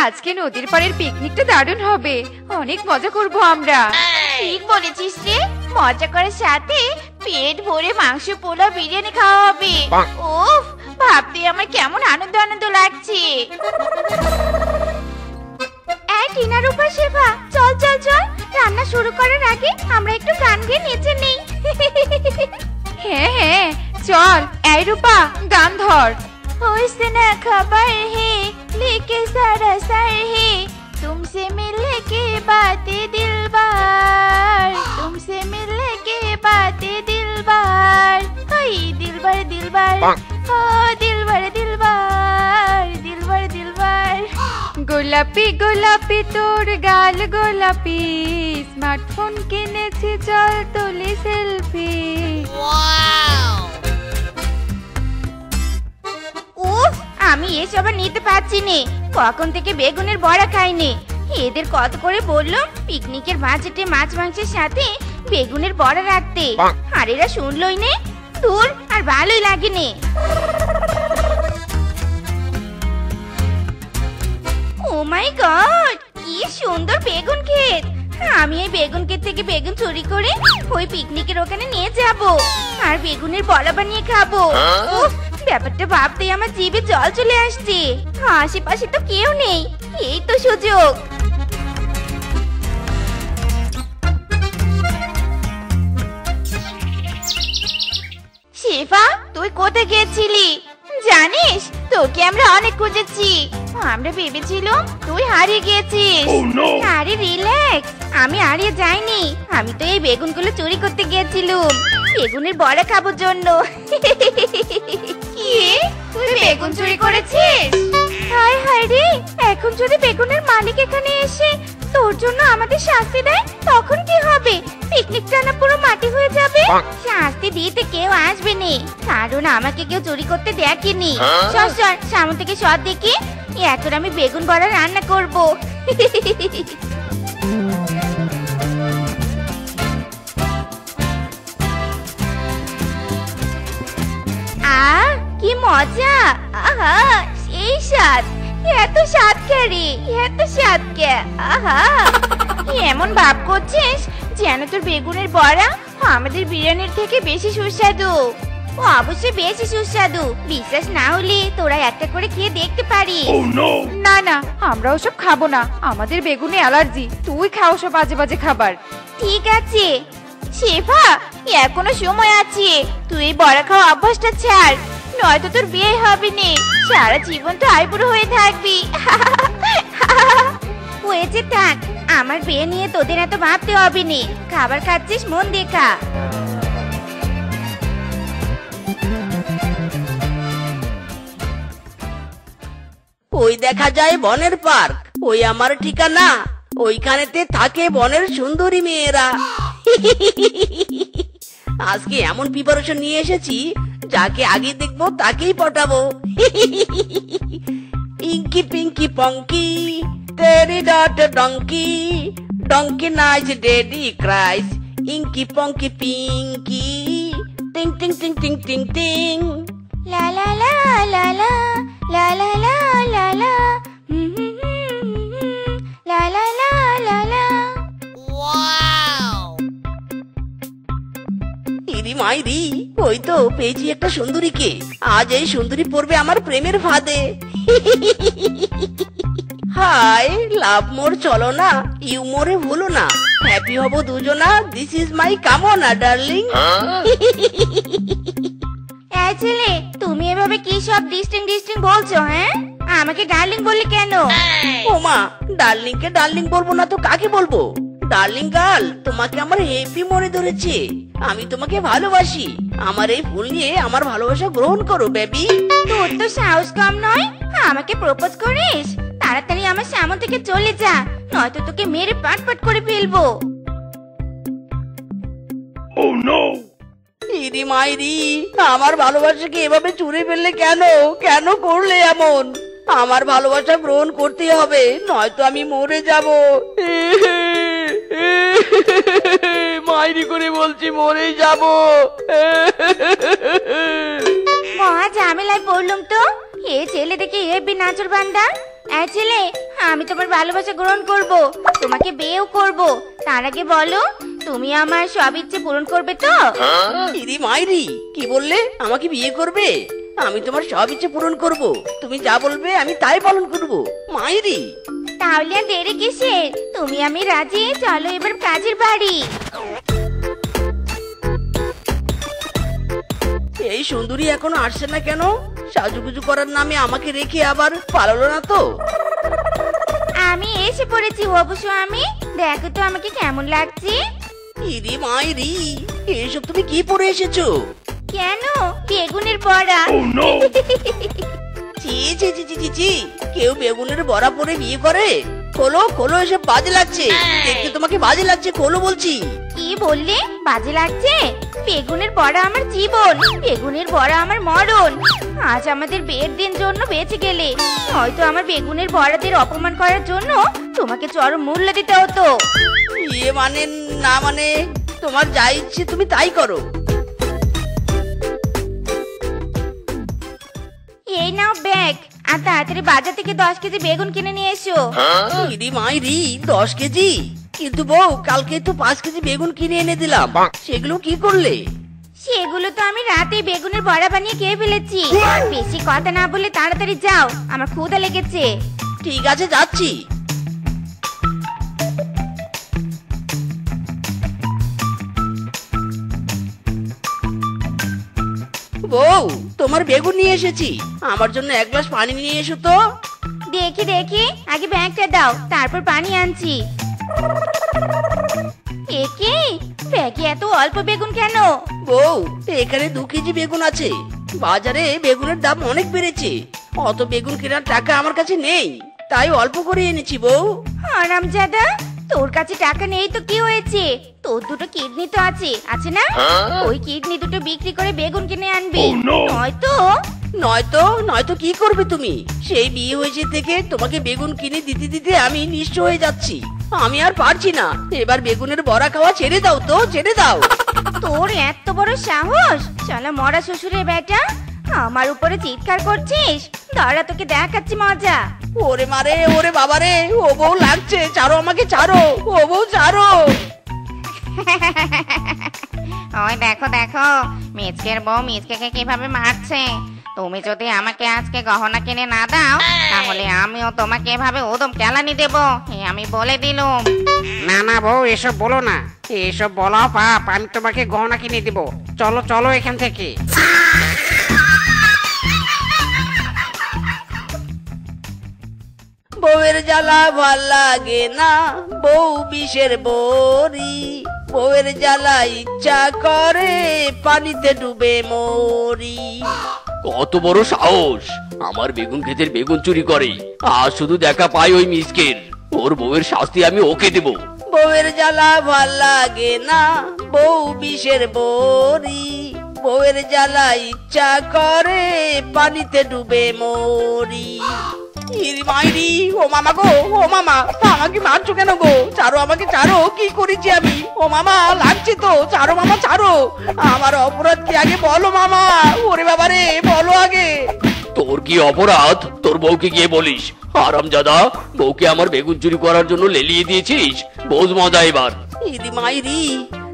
আজকে নদীর পাড়ের পিকনিকটা দারুণ হবে, অনেক মজা করব আমরা। ঠিক বলেছিস রে, মজা করার সাথে পেট ভরে মাংস পোলাও বিরিয়ানি খাওয়া হবে। উফ, ভাবতে আমার কেমন আনন্দ আনন্দ লাগছে। এই টিনার উপর শেফা, চল চল চল, রান্না শুরু করার আগে আমরা একটু গান গেয়ে নেচে নেই। হ্যাঁ হ্যাঁ চল। এই রূপা, গান ধর। हुस्न खबर है लेके सारा सर है, तुमसे मिलने के बातें दिलबर, तुमसे मिलने के बातें दिलबर, हाय दिलबर दिलबर, ओ दिलबर दिलबर, दिलबर दिलबर। গোলাপি গোলাপি তোর গাল গোলাপি, স্মার্টফোন কিনেছি চল তুলি সেলফি। উফ, আমি এসব আর নিতে পারছি নে, কখন থেকে বেগুনের বড়া খাইনি। এদের কত করে বললাম পিকনিকের বাজেটে মাছ মাংসের সাথে বেগুনের বড়া রাখতে, আর এরা শুনলই নে। দূর, আর ভালোই লাগেনি। ও মাই গড, কি সুন্দর বেগুন ক্ষেত। আমি এই বেগুন ক্ষেত থেকে বেগুন চুরি করে ওই পিকনিকের ওখানে নিয়ে যাব আর বেগুনের বড়া বানিয়ে খাবো। উফ, ব্যাপারটা ভাবতেই আমার জিভে জল চলে আসছে। আশেপাশে তো কেউ নেই, এই তো সুযোগ। শেফা, তুই কোথায় গেছিলি জানিস? তোকে আমরা অনেক খুঁজেছি। আমরা ভেবেছিলাম তুই হারিয়ে গেছিস। আরে রিল্যাক্স, আমি হারিয়ে যাইনি। আমি তো এই বেগুনগুলো চুরি করতে গিয়েছিলাম বেগুনের বড়া খাবার জন্য। কি, তুই বেগুন চুরি করেছিস? হায় হায় রে, এখন যদি বেগুনের মালিক এখানে এসে তোর জন্য আমাদের শাস্তি দেয় তখন কি হবে? পিকনিকটা না পুরো মাটি হয়ে যাবে। শাস্তি দিতে কেউ আসবে না, কারণ আমাকে কেউ চুরি করতে দেখেনি। সর সর, সামনে থেকে সর দেখি। এখন আমি বেগুন বড়া রান্না করব। কি মজা! আহা, সেই স্বাদ। এত স্বাদ কে রে, এত স্বাদ কে! আহা, এমন ভাব করছিস যেন তোর বেগুনের বড়া আমাদের বিরিয়ানির থেকে বেশি সুস্বাদু। ও অবশ্যই বেশি সুস্বাদু। বিশ্বাস না হলে তোরা একটা করে খেয়ে দেখতে পারিস। না না, আমরা ওসব খাবো না, আমাদের বেগুনে অ্যালার্জি। তুই খাও সব বাজে বাজে খাবার। ঠিক আছে শেফা, এখনো সময় আছে। তুই বড়া খাওয়া অভ্যাসটা ছাড়, নয়তো তোর বিয়ে হবে না। সারা জীবন তো আইবুড়ো হয়ে থাকবি। হয়েছে, থাক। আমার বিয়ে নিয়ে তোদের এত ভাবতে হবে না। খাবার খাচ্ছিস, মন দেখা। ওই দেখা যায় বনের পার্ক, ওই আমার ঠিকানা। ওইখানেতে থাকে বনের সুন্দরী মেয়েরা। আজকে এমন প্রিপারেশন নিয়ে এসেছি, যাকে আগে দেখবো তাকেই পটাবো। ইঙ্কি পিঙ্কি পঙ্কি তেরি ডট ডঙ্কি, ডঙ্কি নাইজ daddy cries, inky ponky pinky ting ting ting ting ting টিং। লা লা লা লা লা লা লা লা লা লা, লা লা লা লা লা। ইরি মাইরি, ওই তো পেয়েছি একটা সুন্দরীকে। আজ এই সুন্দরী পড়বে আমার প্রেমের ফাঁদে। হাই লাভ মোর চলো না, ইউ মোরে ভুলো না, হ্যাপি হব দুজনা, দিস ইজ মাই কামনা ডার্লিং। এই ছেলে, তুমি এভাবে কি সব ডিস্টিং ডিস্টিং বলছো? হ্যাঁ, আমাকে ডার্লিং বললে কেন? ওমা, ডার্লিং কে ডার্লিং বলবো না তো কাকে বলবো? ডার্লিং গার্ল, তোমাকে আমার হেভি মনে ধরেছে। আমি তোমাকে ভালোবাসি। আমার এই ফুল নিয়ে আমার ভালোবাসা গ্রহণ করো বেবি। তোর তো সাহস কম নয়, আমাকে প্রপোজ করিস? তাড়াতাড়ি আমার সামনে থেকে চলে যা, নয়তো তোকে মেরে পাট পাট করে ফেলবো। Oh no! ইরি মাইরি, আমার ভালোবাসাকে এভাবে চুরি ফেললে কেন? কেন করলে এমন? আমার ভালোবাসা গ্রহণ করতে হবে, নয়তো আমি মরে যাব। মাইরি করে বলছি, মরেই যাব। মহা ঝামেলায় পড়লুম তো। এ ছেলে দেখে হেব্বি নাচর বান্দা। এই ছেলে, আমি তোমার ভালোবাসা গ্রহণ করব, তোমাকে বিয়েও করব। তার আগে বলো, তুমি আমার সব ইচ্ছে পূরণ করবে তো? ইরি মাইরি, কি বললে? আমাকে বিয়ে করবে? আমি তোমার সব ইচ্ছে পূরণ করব। তুমি যা বলবে আমি তাই পালন করব। মাইরি, তাহলে আর দেরি কিসের? তুমি আমি রাজি, চলো এবার কাজের বাড়ি। এই সুন্দরী এখনো আসছে না কেন? সাজুগুজু করার নামে আমাকে রেখে আবার পালালো না তো? আমি এসে পড়েছি হবু স্বামী, দেখো তো আমাকে কেমন লাগছে। ইরি মাইরি, এসব তুমি কি পরে এসেছো? কেন? বেগুনের বড়া। ছি ছি ছি ছি ছি ছি, কেউ বেগুনের বড়া পরে বিয়ে করে? খোলো খোলো, এসব বাজে লাগছে দেখতে, তোমাকে বাজে লাগছে, খোলো বলছি। কি বললে? বাজে লাগছে? বেগুনের বড়া আমার জীবন, বেগুনের বড়া আমার মরণ। আজ আমাদের বিয়ের দিন জন্য বেঁচে গেলে, হয়তো আমার বেগুনের বড়াদের অপমান করার জন্য তোমাকে চরম মূল্য দিতে হতো। ইয়ে মানে না মানে, তোমার যা ইচ্ছে তুমি তাই করো। এই নাও ব্যাগ, আর তাড়াতাড়ি বাজার থেকে 10 কেজি বেগুন কিনে নিয়ে এসো। ইরি মাইরি, 10 কেজি? কিন্তু বউ, কালকে তো 5 কেজি বেগুন কিনে এনে দিলাম, সেগুলো কি করলে? সেগুলো তো আমি রাতে বেগুনের বড়া বানিয়ে খেয়ে ফেলেছি। বেশি কথা না বলে তাড়াতাড়ি যাও, আমার ক্ষুধা লেগেছে। ঠিক আছে, যাচ্ছি। বউ, তোমার বেগুন নিয়ে এসেছি, আমার জন্য 1 গ্লাস পানি নিয়ে এসো তো। দেখি দেখি, আগে ব্যাগটা দাও, তারপর পানি আনছি। একে ব্যাগে এত অল্প বেগুন কেন? বউ, এখানে 2 কেজি বেগুন আছে। বাজারে বেগুনের দাম অনেক বেড়েছে, অত বেগুন কেনার টাকা আমার কাছে নেই, তাই অল্প করে এনেছি বউ। হারামজাদা, তোর কাছে টাকা নেই তো কি হয়েছে? তোর দুটো কিডনি তো আছে, আছে না? ওই কিডনি দুটো বিক্রি করে বেগুন কিনে আনবি, নয়তো নয়তো কি করবে তুমি? সেই বিয়ে হয়েছে থেকে তোমাকে বেগুন কিনে দিতে দিতে আমি নিঃস্ব হয়ে যাচ্ছি, আমি আর পারছি না। এবার বেগুনের বড়া খাওয়া ছেড়ে দাও তো, ছেড়ে দাও। তোর এত বড় সাহস! শালা মরা শ্বশুরের বেটা, আমার উপরে চিৎকার করছিস? দাঁড়া, তোকে দেখাচ্ছি মজা। ওরে মারে, ওরে বাবারে, ও বউ লাগছে, ছাড়ো আমাকে, ছাড়ো ও বউ, ছাড়ো। ওই দেখো দেখো, মিচকের বউ মিচকেকে কিভাবে মারছে। তুমি যদি আমাকে আজকে গহনা কিনে না দাও, তাহলে আমিও তোমাকে এভাবে উদম কেলানি দেব, আমি বলে দিলুম। না না বউ, এসব বলো না, এসব বলা পাপ। আমি তোমাকে গহনা কিনে দিব, চলো চলো এখান থেকে। বউয়ের জ্বালা ভাল লাগে না, বউ বিষের বড়ি। বউয়ের জ্বালা ইচ্ছা করে পানিতে ডুবে মরি। কত বড় সাহস, আমার বেগুন ক্ষেতের বেগুন চুরি করে। আজ শুধু দেখা পাই ওই মিসকের, ওর বউয়ের শাস্তি আমি ওকে দেব। বউয়ের জ্বালা ভাল লাগে না, বউ বিষের বড়ি। বউয়ের জ্বালা ইচ্ছা করে পানিতে ডুবে মরি। ইরি মাইরি, ও মামা গো, ও মামা, আমাকে মারছো কেন গো? ছাড়ো আমাকে, ছাড়ো, কি করেছি আমি? ও মামা, লাগছে তো, ছাড়ো মামা, ছাড়ো। আমার অপরাধ কি আগে বলো মামা, ওরে বাবা রে, বলো আগে। তোর কি অপরাধ? তোর বউকে গিয়ে বলিস। হারামজাদা, বউকে আমার বেগুন চুরি করার জন্য লেলিয়ে দিয়েছিস, বোঝ মজা এবার। ইরি মাইরি,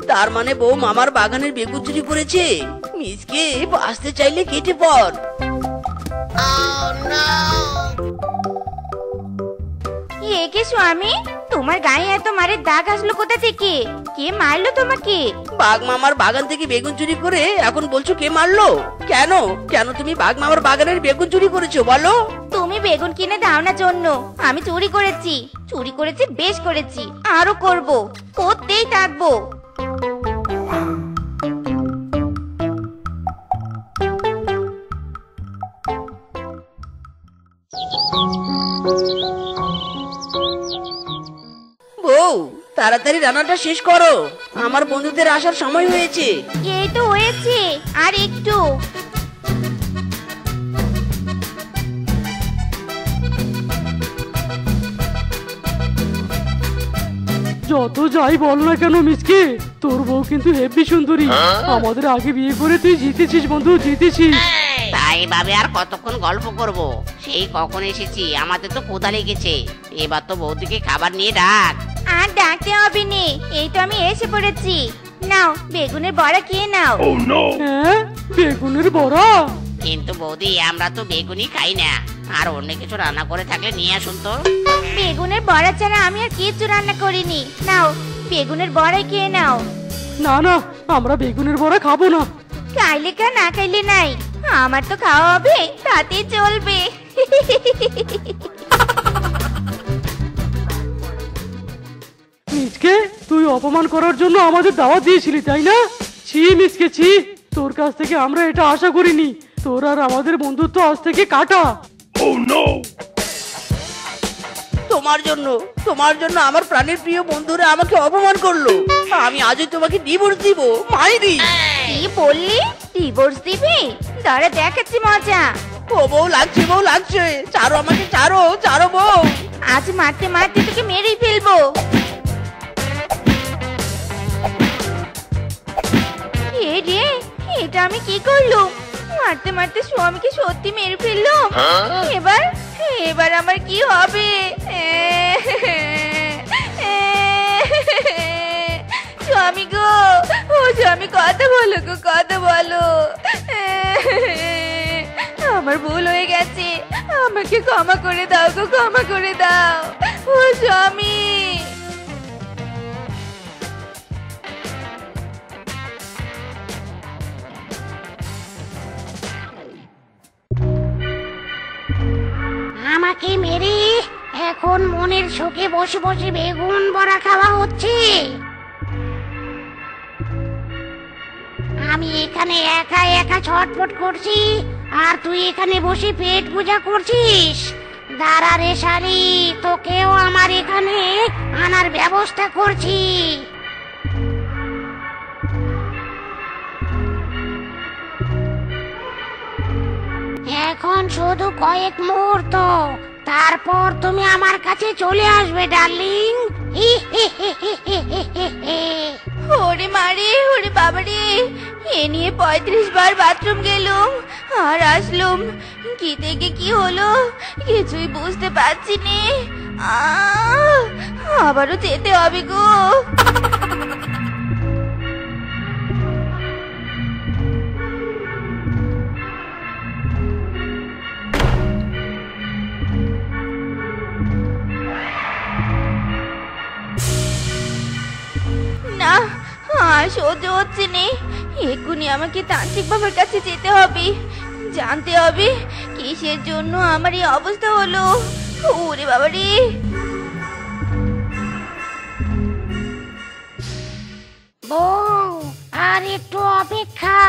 তার মানে বউ মামার বাগানের বেগুন চুরি করেছে। মিসকে বাঁচতে চাইলে কেটে পড়। একে স্বামী, তোমার গায়ে এত মারের দাগ আসলো কোথা থেকে? কে মারলো তোমাকে? বাঘ মামার বাগান থেকে বেগুন চুরি করে এখন বলছো কে মারলো? কেন কেন তুমি বাঘ মামার বাগানের বেগুন চুরি করেছো বলো? তুমি বেগুন কিনে দাও না জন্য আমি চুরি করেছি, চুরি করেছি, বেশ করেছি, আরো করব, করতেই থাকবো। বউ, তাড়াতাড়ি রান্নাটা শেষ করো, আমার বন্ধুদের আসার সময় হয়েছে। এই তো হয়েছে, আর একটু। যত যাই বল না কেন মিসকে, তোর বউ কিন্তু হেব্বি সুন্দরী। আমাদের আগে বিয়ে করে তুই জিতেছিস বন্ধু, জিতেছিস। তাই এইভাবে আর কতক্ষণ গল্প করব? সেই কখন এসেছি, আমাদের তো ক্ষুধা লেগেছে। এবার তো বৌদিকে খাবার নিয়ে ডাক। আর ডাকতে হবে নে, এই তো আমি এসে পড়েছি। নাও বেগুনের বড়া খেয়ে নাও। হ্যাঁ, বেগুনের বড়া? কিন্তু বৌদি, আমরা তো বেগুনই খাই না। আর অন্য কিছু রান্না করে থাকলে নিয়ে আসুন তো। বেগুনের বড়া ছাড়া আমি আর কিছু রান্না করিনি। নাও বেগুনের বড়াই খেয়ে নাও। না না, আমরা বেগুনের বড়া খাবো না। খাইলে খা, না খাইলে নাই, আমার তো খাওয়া হবে, তাতে চলবে। মিচকে, তুই অপমান করার জন্য আমাদের দাওয়াত দিয়েছিলি তাই না? ছি মিচকে ছি, তোর কাছ থেকে আমরা এটা আশা করিনি। তোর আর আমাদের বন্ধুত্ব আজ থেকে কাটা। তোমার জন্য আমার প্রাণের প্রিয় বন্ধুরা আমাকে অপমান করলো। আমি আজই তোমাকে ডিভোর্স দিব, মাইরি। কি বললি? ডিভোর্স দিবি? দাঁড়া দেখাচ্ছি মজা। ও বউ লাগছে, বউ লাগছে, ছাড়ো আমাকে, ছাড়ো, ছাড়ো বউ। আজ মারতে মারতে তোকে মেরেই ফেলবো। এ রে, এটা আমি কি করলুম? মারতে মারতে স্বামীকে সত্যি মেরে ফেললাম। এবার আমার কি হবে? স্বামী গো, ও স্বামী, কথা বলো গো, কথা বলো। আমার ভুল হয়ে গেছে, আমাকে ক্ষমা করে দাও গো, ক্ষমা করে দাও। ও স্বামী। আমাকে মেরে এখন মনের সুখে বসে বসে বেগুন বড়া খাওয়া হচ্ছে। আমি এখানে একা একা ছটফট করছি, আর তুই এখানে বসে পেট পূজা করছিস। দাঁড়া রে শালি, তোকেও আমার এখানে আনার ব্যবস্থা করছি। এখন শুধু কয়েক মুহূর্ত, তারপর তুমি আমার কাছে চলে আসবে ডার্লিং। ওরে মারে, ওরে বাবারে, এ নিয়ে 35 বার বাথরুম গেলুম আর আসলুম, কি থেকে কি হলো কিছুই বুঝতে পারছি নে। আবারও যেতে হবে গো। না, আর সহ্য হচ্ছে নে, এক্ষুনি আমাকে তান্ত্রিক বাবার কাছে যেতে হবে, জানতে হবে কিসের জন্য আমার এই অবস্থা হলো। ওরে বাবা রে। বউ, আর একটু অপেক্ষা,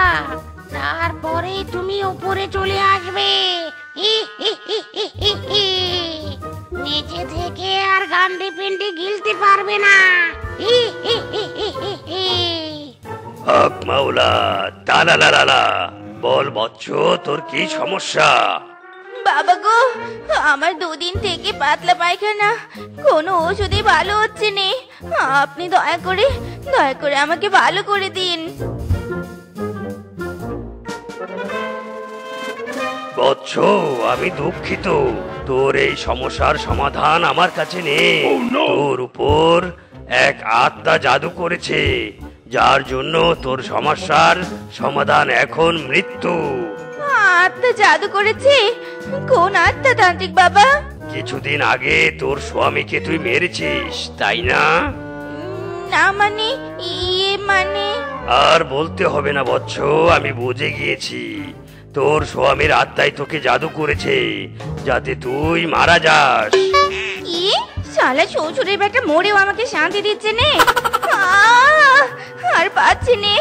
তারপরে তুমি উপরে চলে আসবে। নিচে থেকে আর গান্ডি পিন্ডি গিলতে পারবে না। হক মাওলা, তালালালা, বল বচ্চ, তোর কি সমস্যা? বাবা গো, আমার 2 দিন থেকে পাতলা পায়খানা, কোনো ওষুধই ভালো হচ্ছে নে। আপনি দয়া করে আমাকে ভালো করে দিন। বচ্চ, আমি দুঃখিত, তোর এই সমস্যার সমাধান আমার কাছে নেই। তোর উপর এক আত্মা জাদু করেছে, যার জন্য তোর সমস্যার সমাধান এখন মৃত্যু। আত্মা জাদু করেছে? কোন আত্মা তান্ত্রিক বাবা? কিছুদিন আগে তোর স্বামীকে তুই মেরেছিস, তাই না? না মানে, ইয়ে মানে। আর বলতে হবে না বচ্চ, আমি বুঝে গিয়েছি। তোর স্বামীর আত্মাই তোকে জাদু করেছে, যাতে তুই মারা যাস। কি? শালা শ্বশুরের বেটা মরেও আমাকে শান্তি দিচ্ছে নে। আর পাচ্ছি নে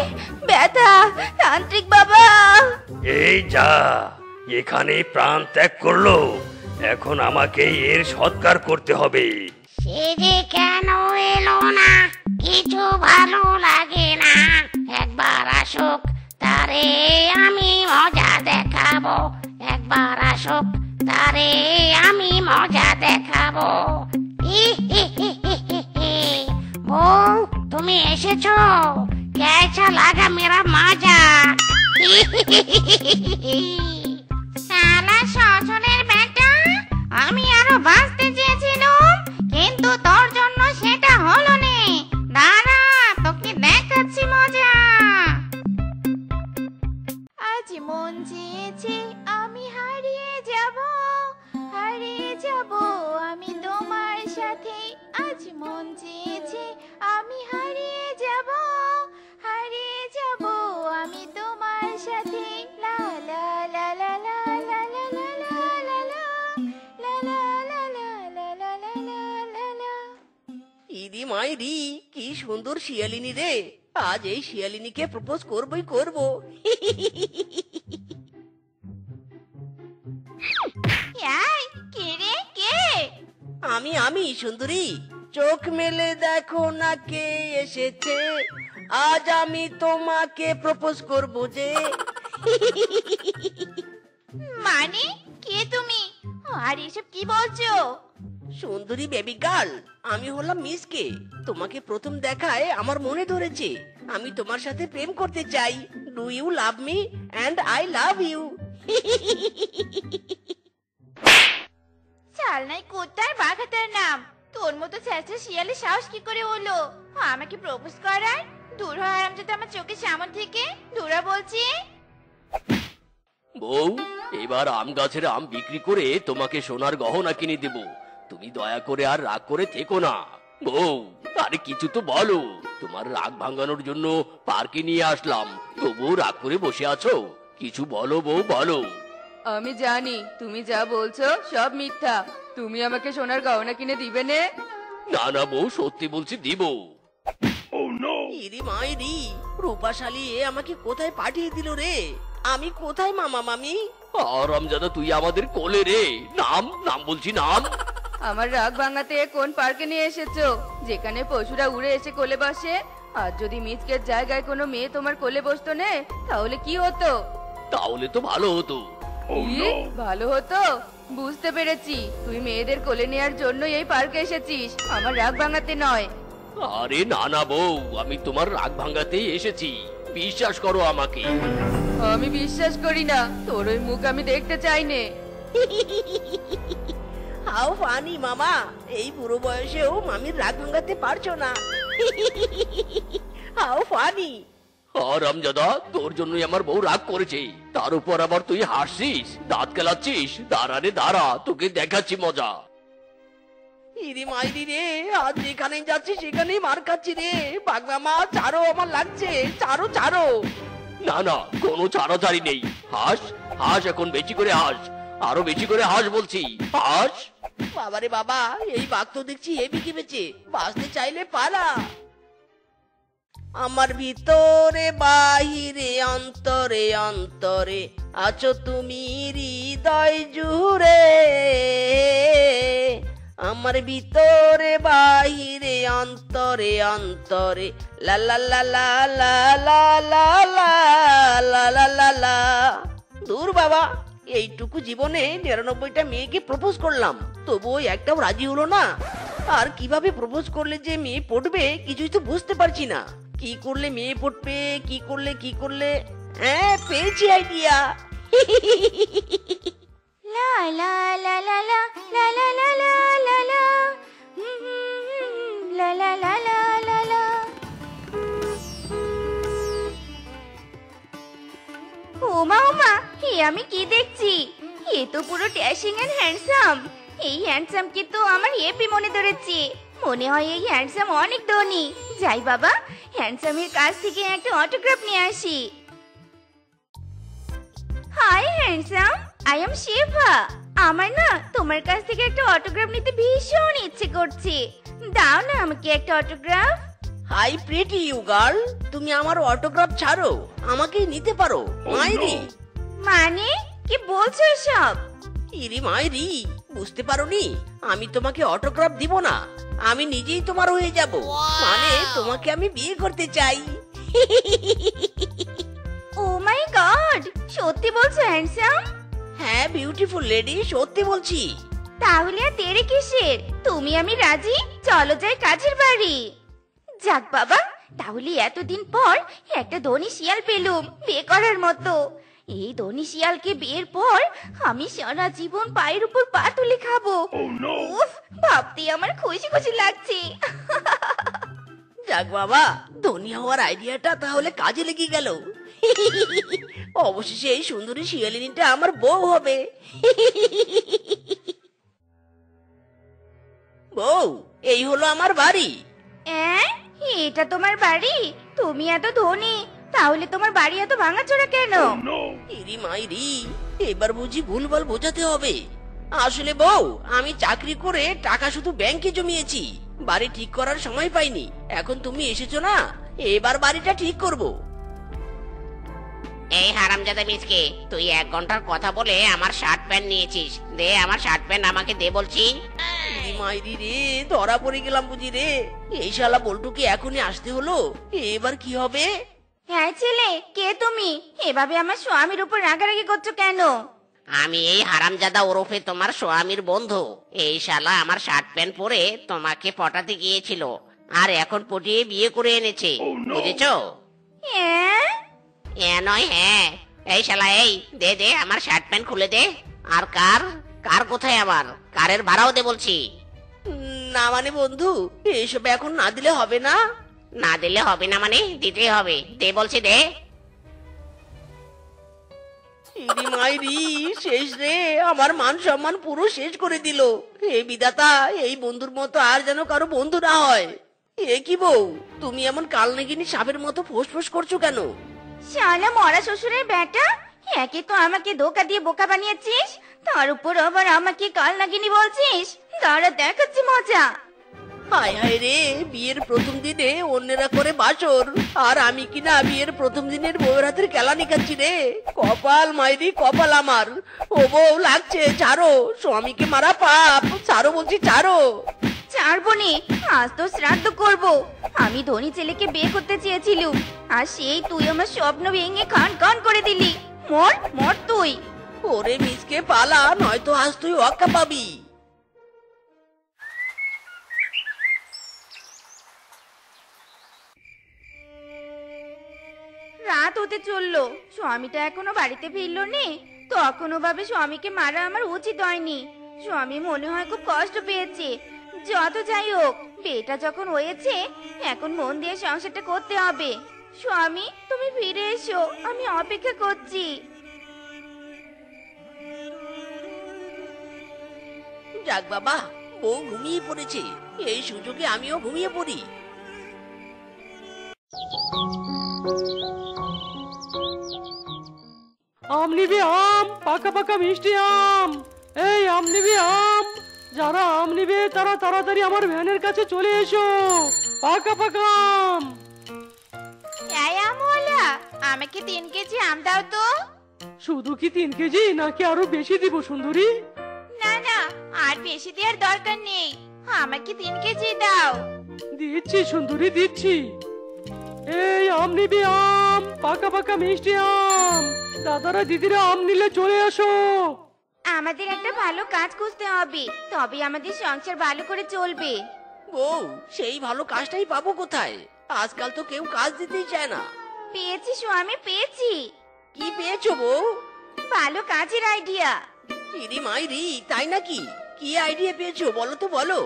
ব্যথা, তান্ত্রিক বাবা। এই যা, এখানে প্রাণ ত্যাগ করলো, এখন আমাকে এর সৎকার করতে হবে। সে যে কেন এলো না, কিছু ভালো লাগে না। একবার আসুক, তারে আমি মজা দেখাবো। একবার আসুক, তারে আমি মজা দেখাবো। বউ, তুমি এসেছো? कैसा लगा मेरा मजा? শালা শশনের বেটা, আমি আরো বাঁচতে চেয়েছিলাম, কিন্তু তোর জন্য সেটা হলো না। দাঁড়া, তোকে দেখাচ্ছি মজা। আজ মন চেয়েছে আমি হারিয়ে যাব, হারিয়ে যাব আমি তোমার সাথে। আজ মন চেয়েছে আমি হারিয়ে যাব, হারিয়ে যাব আমি তোমার সাথে। লা লা লা লা লা লা লা লা লা লা লা লা লা লা লা লা লা লা লা। ইদি মাইরি, কি সুন্দর শিয়ালিনী রে। আজ এই শিয়ালিনীকে প্রপোজ করবই করব। এই, কে রে, কে? আমি সুন্দরী, চোখ মেলে দেখো না কে এসেছে। আজ আমি তোমাকে প্রপোজ করব যে। মানে কে তুমি? আর এসব কি বলছো? সুন্দরী বেবি গার্ল, আমি হলাম মিসকে। তোমাকে প্রথম দেখায় আমার মনে ধরেছে। আমি তোমার সাথে প্রেম করতে চাই। Do you love me and I love you. চালনাই কোথায় বাঘাটার নাম। তোর মতো চেঁচা শিয়ালে সাহস কি করে হলো আমাকে প্রপোজ করার? দূর হয় আরাম যাতে আমার চোখের সামনে থেকে দূরা বলছি। বউ, এবার আম গাছের আম বিক্রি করে তোমাকে সোনার গহনা কিনে দেব। তুমি দয়া করে আর রাগ করে থেকো না। বউ, আরে কিছু তো বলো। তোমার রাগ ভাঙানোর জন্য পার্কে নিয়ে আসলাম, তবুও রাগ করে বসে আছো। কিছু বলো বউ, বলো। আমি জানি তুমি যা বলছো সব মিথ্যা। তুমি আমাকে সোনার গহনা কিনে দিবে নে? না না বউ, সত্যি বলছি দিব। ইরি মাইরি, রূপাশালী এ আমাকে কোথায় পাঠিয়ে দিল রে? আমি কোথায় মামা মামি? আরামজাদা, তুই আমাদের কোলে রে। নাম নাম বলছি, নাম। আমার রাগ ভাঙাতে কোন পার্কে নিয়ে এসেছো যেখানে পশুরা উড়ে এসে কোলে বসে? আর যদি মিচকের জায়গায় কোনো মেয়ে তোমার কোলে বসতো নে, তাহলে কি হতো? তাহলে তো ভালো হতো। কি ভালো হতো? বুঝতে পেরেছি, তুই মেয়েদের কোলে নেয়ার জন্য এই পার্কে এসেছিস, আমার রাগ ভাঙাতে নয়। আরে না না বউ, আমি তোমার রাগ ভাঙাতেই এসেছি। বিশ্বাস করো আমাকে। আমি বিশ্বাস করি না, তোর ওই মুখ আমি দেখতে চাই নে। হাউ ফানি মামা, এই বুড়ো বয়সেও মামির রাগ ভাঙাতে পারছো না। How funny. আরামজাদা, তোর জন্যই আমার বউ রাগ করেছে, তার উপর আবার তুই হাসছিস, দাঁত কেলাচ্ছিস। দাঁড়া রে দাঁড়া, তোকে দেখাচ্ছি মজা। ইরি মাইরি রে, আজ যেখানে যাচ্ছি সেখানেই মার খাচ্ছি রে। বাগমামা ছাড়ো, আমার লাগছে, ছাড়ো ছাড়ো। না না, কোনো ছাড়াছাড়ি নেই। হাস হাস, এখন বেশি করে হাস, আরো বেশি করে হাস বলছি, হাস। বাবারে বাবা, এই বাঘ তো দেখছি হেবি কেঁপেছে। বাঁচতে চাইলে পালা। আমার ভিতরে বাহিরে অন্তরে অন্তরে আছো তুমি হৃদয় জুড়ে। আমার ভিতরে বাহিরে অন্তরে অন্তরে লা লা লা লা লা লা লা লা লা লা লা লা। দূর বাবা, এইটুকু জীবনে ৯৯টা মেয়েকে প্রপোজ করলাম, তবুও একটাও রাজি হলো না। আর কিভাবে প্রপোজ করলে যে মেয়ে পড়বে কিছুই তো বুঝতে পারছি না। কি করলে মেয়ে পড়বে, কি করলে হ্যাঁ, পেয়েছি আইডিয়া। লা লা লা লা লা লা লা লা লা লা লা লা লা লা লা লা লা। ওমা ওমা, হে আমি কি দেখছি? এ তো পুরো ড্যাশিং এন্ড হ্যান্ডসাম। এই হ্যান্ডসামকে তো আমার হেপি মনে ধরেছে। মনে হয় এই হ্যান্ডসাম অনেক ধনী। যাই বাবা, হ্যান্ডসামের কাছ থেকে একটা অটোগ্রাফ নিয়ে আসি। Hi handsome, I am Shiva. আমার না তোমার কাছ থেকে একটা অটোগ্রাফ নিতে ভীষণ ইচ্ছে করছে। দাও না আমাকে একটা autograph. Hi pretty you girl, তুমি আমার অটোগ্রাফ ছাড়ো, আমাকে নিতে পারো। মাইরি। মানে কি বলছো সব? ইরি মাইরি, বুঝতে পারোনি? আমি তোমাকে অটোগ্রাফ দিব না, আমি নিজেই তোমার হয়ে যাব। মানে তোমাকে আমি বিয়ে করতে চাই। ও মাই গড, সত্যি বলছো হ্যান্ডসাম? হ্যাঁ বিউটিফুল লেডি, সত্যি বলছি। তাহলে আর দেরি কিসের? তুমি আমি রাজি, চলো যাই কাজের বাড়ি। যাক বাবা, তাহলে এতদিন পর একটা ধনী শিয়াল পেলুম বিয়ে করার মতো। এই ধনী শিয়ালকে বিয়ের পর আমি সারা জীবন পায়ের উপর পা তুলে খাবো। উফ, ভাবতে আমার খুশি খুশি লাগছে। যাক বাবা, ধনী হওয়ার আইডিয়াটা তাহলে কাজে লেগে গেল। অবশেষে এই সুন্দরী শিয়ালিনীটা আমার বউ হবে। বউ, এই হলো আমার বাড়ি। এটা তোমার বাড়ি? তুমি এত ধনী, তাহলে তোমার বাড়ি এত ভাঙাচোরা কেন? ইরি মাইরি, এবার বুঝি ভুলভাল বোঝাতে হবে। আসলে বউ, আমি চাকরি করে টাকা শুধু ব্যাংকে জমিয়েছি, বাড়ি ঠিক করার সময় পাইনি। এখন তুমি এসেছো না, এবার বাড়িটা ঠিক করব। এই হারামজাদা মিচকে, তুই 1 ঘন্টার কথা বলে আমার শার্ট প্যান্ট নিয়েছিস। দে আমার শার্ট প্যান্ট আমাকে দে বলছি। ইরি মাইরি রে, ধরা পড়ে গেলাম বুঝি রে। এই শালা বল্টুকে এখনই আসতে হলো, এবার কি হবে? হ্যাঁ ছেলে, কে তুমি? এভাবে আমার স্বামীর উপর রাগারাগি করছো কেন? আমি এই হারামজাদা ওরফে তোমার স্বামীর বন্ধু। এই শালা আমার শার্ট প্যান্ট পরে তোমাকে পটাতে গিয়েছিল, আর এখন পটিয়ে বিয়ে করে এনেছে, বুঝেছো? নয় হ্যাঁ। এই শালা, এই দে দে আমার শার্ট প্যান্ট খুলে দে। আর কার কার কোথায়? আমার কারের ভাড়াও দে বলছি। না মানে বন্ধু, এসব এখন না দিলে হবে না। না দিলে হবে না মানে দিতেই হবে, দে বলছি দে। ইরি মাইরি, শেষ রে, আমার মান সম্মান পুরো শেষ করে দিল। হে বিধাতা, এই বন্ধুর মতো আর যেন কারো বন্ধু না হয়। এ কি বউ, তুমি এমন কালনাগিনী সাপের মতো ফোঁস করছো কেন? শালা মরা শ্বশুরের বেটা, একে তো আমাকে ধোকা দিয়ে বোকা বানিয়েছিস, তার উপর আবার আমাকে কাল নাগিনী বলছিস। দাঁড়া, দেখাচ্ছি মজা। হায় হায় রে, বিয়ের প্রথম দিনে অন্যেরা করে বাসর, আর আমি কিনা বিয়ের প্রথম দিনের বউয়ের হাতের কেলানি খাচ্ছি রে। কপাল মাইরি, কপাল আমার। ও বউ, লাগছে, ছাড়ো। স্বামীকে মারা পাপ, ছাড়ো বলছি, ছাড়ো। ছাড়বো নে, আজ তো শ্রাদ্ধ করবো। আমি ধনী ছেলেকে বিয়ে করতে চেয়েছিলুম, আর সেই তুই আমার স্বপ্ন ভেঙে খান খান করে দিলি। মর মর তুই। ওরে মিসকে পালা, নয়তো আজ তুই অক্কা পাবি। রাত হতে চললো, স্বামীটা এখনো বাড়িতে ফিরলো নে। তখনও ভাবে স্বামীকে মারা আমার উচিত হয়নি। স্বামী মনে হয় খুব কষ্ট পেয়েছে। যত যাই হোক, বিয়েটা যখন হয়েছে, এখন মন দিয়ে সংসারটা করতে হবে। স্বামী, তুমি ফিরে এসো, আমি অপেক্ষা করছি। যাক বাবা, বউ ঘুমিয়ে পড়েছে, এই সুযোগে আমিও ঘুমিয়ে পড়ি। আম নিবি আম, পাকা পাকা মিষ্টি আম। এই আম নিবি আম, যারা আম নিবে তারা তাড়াতাড়ি আমার ভ্যানের কাছে চলে এসো। পাকা পাকা আম। আমওয়ালা, আমাকে 3 কেজি আম দাও তো। শুধু কি 3 কেজি, নাকি আরো বেশি দিব সুন্দরী? না না, আর বেশি দেওয়ার দরকার নেই, আমাকে 3 কেজি দাও। দিচ্ছি সুন্দরী, দিচ্ছি। এই আম নিবি আম, পাকা পাকা মিষ্টি আম। দাদারা দিদিরা আম নিলে চলে আসো। আমাদের একটা ভালো কাজ খুঁজতে হবে, তবে আমাদের সংসার ভালো করে চলবে। বউ, সেই ভালো কাজটাই পাবো কোথায়? আজকাল তো কেউ কাজ দিতেই চায় না। পেয়েছি স্বামী, পেয়েছি। কি পেয়েছো বউ? ভালো কাজের আইডিয়া। ইরি মাইরি, তাই নাকি? কি আইডিয়া পেয়েছো, বলো তো বলো।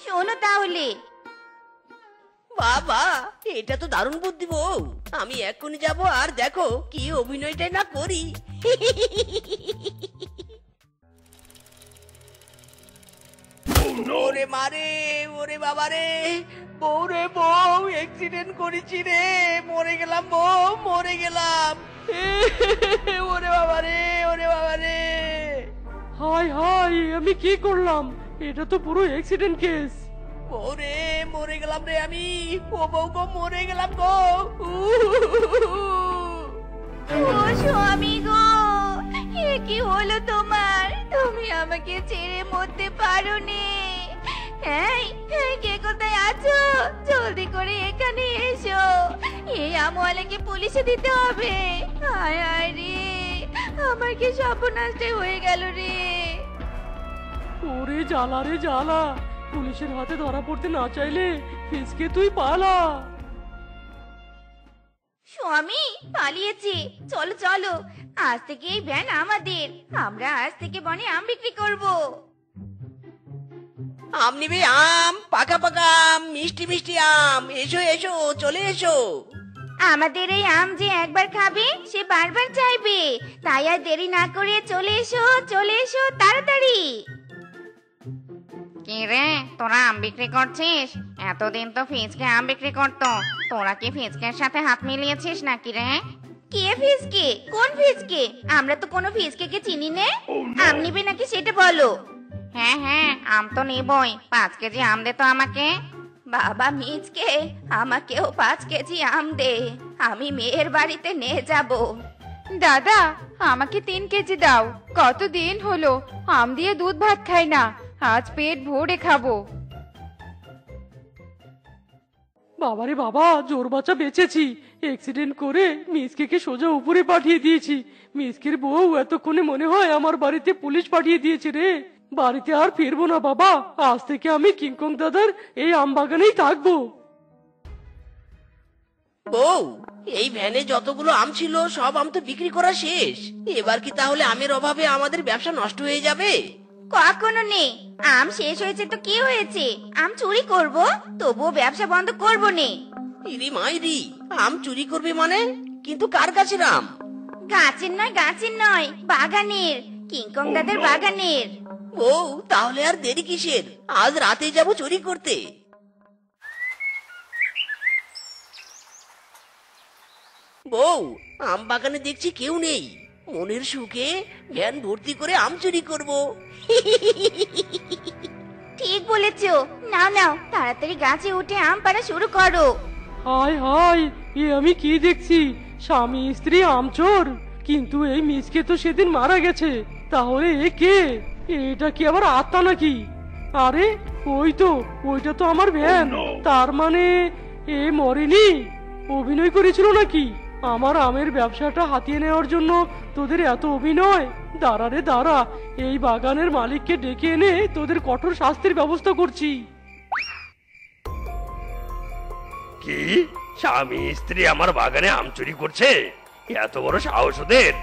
শোনো তাহলে। বাবা, এটা তো দারুণ বুদ্ধি বউ। আমি এক্ষুনি যাব, আর দেখো কি অভিনয়টাই না করি। ওরে মারে, ওরে বাবা রে, বউ রে বউ, অ্যাক্সিডেন্ট করেছি রে, মরে গেলাম বউ, মরে গেলাম। ওরে বাবা রে, ওরে বাবা রে। হাই হাই, আমি কি করলাম? এটা তো পুরো অ্যাক্সিডেন্ট কেস। বউ রে, মরে গেলাম রে আমি। ও বউ গো, মরে গেলাম গো। ও স্বামী গো, এ কি হলো তোমার? তুমি আমাকে ছেড়ে মরতে পারোনি। এই, কে কোথায় আছো? জলদি করে এখানে এসো, এই আমওয়ালাকে পুলিশে দিতে হবে। হায় হায় রে, আমার কি সর্বনাশটাই হয়ে গেল রে। ওরে জ্বালা রে জ্বালা, পুলিশের হাতে ধরা পড়তে না চাইলে ফিসকে তুই পালা। স্বামী পালিয়েছে। চলো চলো, আজ থেকে এই ভ্যান আমাদের। আমরা আজ থেকে বনে আম বিক্রি করব। আম নিবে আম, পাকা পাকা আম, মিষ্টি মিষ্টি আম, এসো এসো চলে এসো। আমাদের এই আম যে একবার খাবে সে বারবার চাইবে। তাই আর দেরি না করে চলে এসো তাড়াতাড়ি। কি রে, তোরা আম বিক্রি করছিস? এতদিন তো ফিজকে আম বিক্রি করতো, তোরা কি ফিজকের সাথে হাত মিলিয়েছিস নাকি রে? কে ফিসকে? কোন ফিসকে? আমরা তো কোনো ফিসকে চিনি নে। আম নিবে নাকি সেটা বলো। হ্যাঁ হ্যাঁ, আম তো নিবই। 5 কেজি আম দে তো আমাকে। বাবা মিচকে, আমাকেও 5 কেজি আম দে, আমি মেয়ের বাড়িতে নিয়ে যাব। দাদা, আমাকে 3 কেজি দাও। কতদিন হলো আম দিয়ে দুধ ভাত খাই না, আজ পেট ভরে খাবো। বাবারে বাবা, জোর বাচ্চা বেঁচেছি। অ্যাক্সিডেন্ট করে মিসকে সোজা উপরে পাঠিয়ে দিয়েছি। মিসকের বউ এতক্ষণে মনে হয় আমার বাড়িতে পুলিশ পাঠিয়ে দিয়েছে রে। বাড়িতে আর ফিরবো না বাবা, আজ থেকে আমি কিংকং দাদার এই আম বাগানেই থাকবো। বউ, এই ভ্যানে যতগুলো আম ছিল সব আম তো বিক্রি করা শেষ। এবার কি তাহলে আমের অভাবে আমাদের ব্যবসা নষ্ট হয়ে যাবে? কখনো নেই। আম শেষ হয়েছে তো কি হয়েছে? আম চুরি করব, তবুও ব্যবসা বন্ধ করব নে। ইরি মাইরি, আম চুরি করবে মানে? কিন্তু কার কাছে আম? গাছের নয় বাগানের, কিংকং দাদের বাগানের। বউ, তাহলে আর দেরি কিসের? আজ রাতে যাব চুরি করতে। বউ, আম বাগানে দেখছি কেউ নেই। মনের সুখে ভ্যান ভর্তি করে আম চুরি করব। ঠিক বলেছো। নাও নাও, তাড়াতাড়ি গাছে উঠে আম পাড়া শুরু করো। হায় হায়, এ আমি কি দেখছি? স্বামী স্ত্রী আমচোর। কিন্তু এই মিসকে তো সেদিন মারা গেছে। তাহলে এ কে? এটা কি আবার আত্মা নাকি? আরে ওইটা তো আমার ভ্যান। তার মানে এ মরেনি, অভিনয় করেছিল নাকি? আমার আমের ব্যবসাটা হাতিয়ে নেওয়ার জন্য তোদের এত অভিনয়? দাঁড়া রে দাঁড়া, এই বাগানের মালিককে ডেকে এনে তোদের কঠোর শাস্তির ব্যবস্থা করছি। কি, স্বামী স্ত্রী আমার বাগানে আম চুরি করছে? এত বড় সাহস ওদের!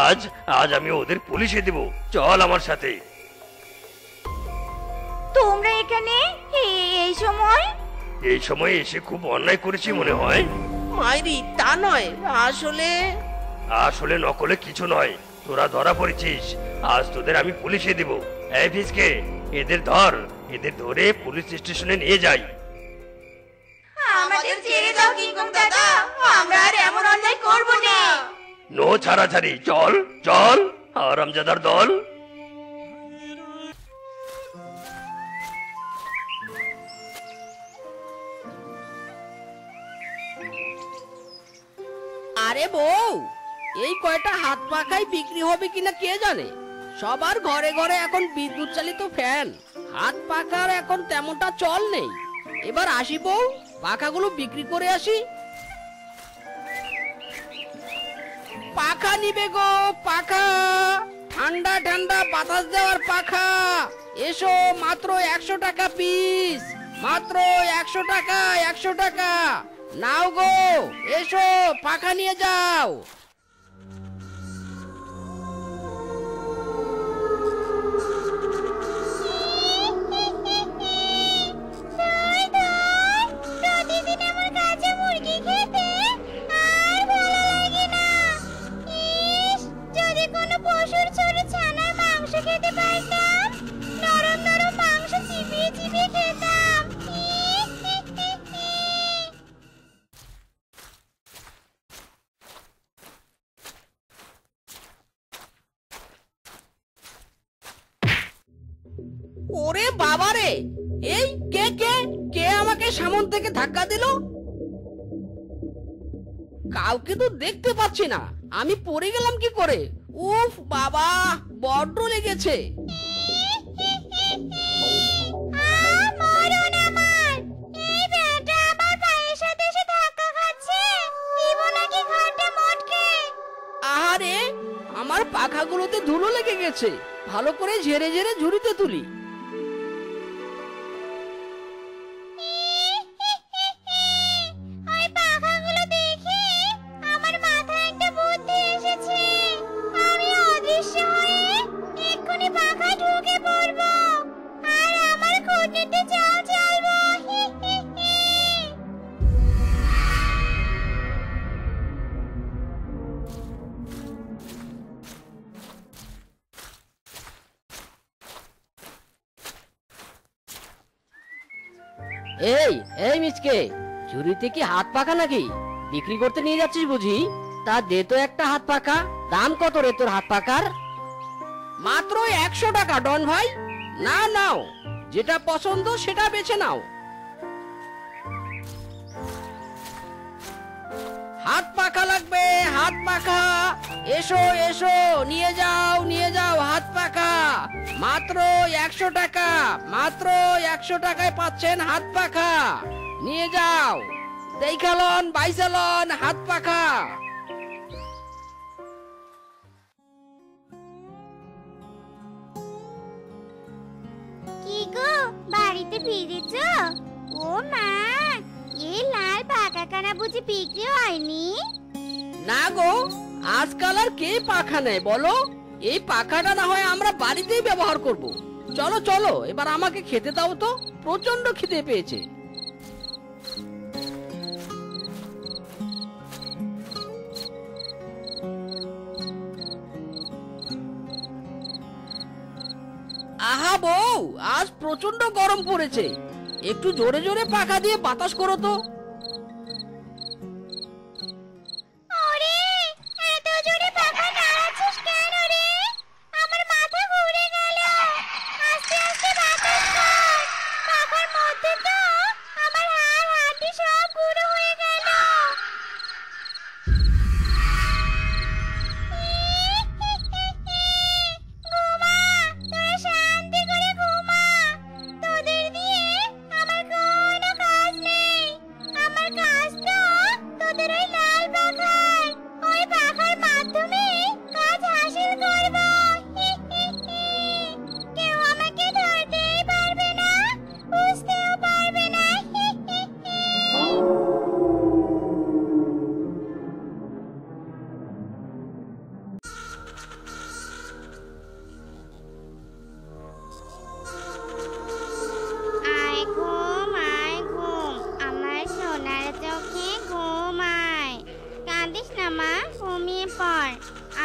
আজ আজ আমি ওদের পুলিশে দেব। চল আমার সাথে। তোমরা এখানে এই সময়? এই সময় এসে খুব অন্যায় করেছি মনে হয়। মাইরি, তা নয়, আসলে আসলে নকলে কিছু নয়, তোরা ধরা পড়েছিস। আজ তোদের আমি পুলিশে দেব। এই ফিসকে, এদের ধর। এদের ধরে পুলিশ স্টেশনে নিয়ে যাই। আমাদের ছেড়ে দাও কিংকং দাদা, আমরা আর এমন অন্যায় করব না। নো ছাড়াছাড়ি, চল চল হারামজাদার দল। আরে বউ, এই কয়টা হাত পাখাই বিক্রি হবে কিনা কে জানে। সবার ঘরে ঘরে এখন বিদ্যুৎ চালিত ফ্যান, হাত পাখার এখন তেমনটা চল নেই। এবার আসি বউ, পাখাগুলো বিক্রি করে আসি। পাখা নিবে গো, পাখা, ঠান্ডা ঠান্ডা বাতাস দেওয়ার পাখা। এসো, মাত্র 100 টাকা পিস, মাত্র 100 টাকা, 100 টাকা। নাও গো, এসো পাখা নিয়ে যাও। প্রতিদিন আমার কাছে মুরগি খেতে আর ভালো লাগে না। ইস, যদি কোনো পশুর ছোট ছানার মাংস খেতে পারতাম, নরম নরম মাংস চিবিয়ে চিবিয়ে খেতাম। ওরে বাবারে, এই কে কে কে আমাকে সামন থেকে ধাক্কা দিল? কাউকে তো দেখতে পাচ্ছি না, আমি পড়ে গেলাম কি করে? উফ বাবা, বড্ড লেগেছে। মরণ আমার! এই ব্যাটা আমার পায়ের সাথে এসে ধাক্কা খাচ্ছে। দিব নাকি ঘাড়টা মটকে? আহারে, আমার পাখাগুলোতে ধুলো লেগে গেছে। ভালো করে ঝেড়ে ঝেড়ে ঝুড়িতে তুলি। ওই পাখাগুলো দেখে ঘুটনিতে চাল চালবো। হি হি হি। এই এই মিচকে, ঝুড়িতে কি হাত পাখা নাকি? বিক্রি করতে নিয়ে যাচ্ছিস বুঝি? তা দে তো একটা হাত পাখা। দাম কত রে তোর হাত পাখার? মাত্র 100 টাকা ডন ভাই। না নাও, যেটা পছন্দ সেটা বেছে নাও। হাত পাখা লাগবে, হাত পাখা। এসো এসো, নিয়ে যাও হাত পাখা। মাত্র 100 টাকা, মাত্র 100 টাকায় পাচ্ছেন হাত পাখা। নিয়ে যাও, দেখালন বাইসালন হাত পাখা। কি গো, বাড়িতে ফিরেছো? ও মা, এই লাল পাকা কানা বুঝি বিক্রি হয়নি? না গো, আজকাল আর কে পাখা নেয় বলো? এই পাখাটা না হয় আমরা বাড়িতেই ব্যবহার করব। চলো চলো, এবার আমাকে খেতে দাও তো, প্রচন্ড খিদে পেয়েছে। আহা বউ, আজ প্রচন্ড গরম পড়েছে, একটু জোরে জোরে পাখা দিয়ে বাতাস করো তো। ওরে, এত জোরে পাখা নাড়াচ্ছিস কেন রে? আমার মাথা ঘুরে গেল। আস্তে আস্তে বাতাস কর। পাখার মধ্যে তো আমার হাড় হাড্ডি সব গুঁড়ো হয়ে গেল। ঘুমা, তোরা শান্তি করে ঘুমা। তোদের দিয়ে আমার কোনো কাজ নেই। আমার কাজ তো তোদের ওই লাল পাখার, ওই পাখার মাধ্যমে কাজ হাসিল করব। কেউ আমাকে ধরতেই পারবে না, বুঝতেও পারবে না। আয় ঘুম, আয় ঘুম, আমার সোনার চোখে ঘুম আয়। কাঁদিস না মা, ঘুমিয়ে পড়।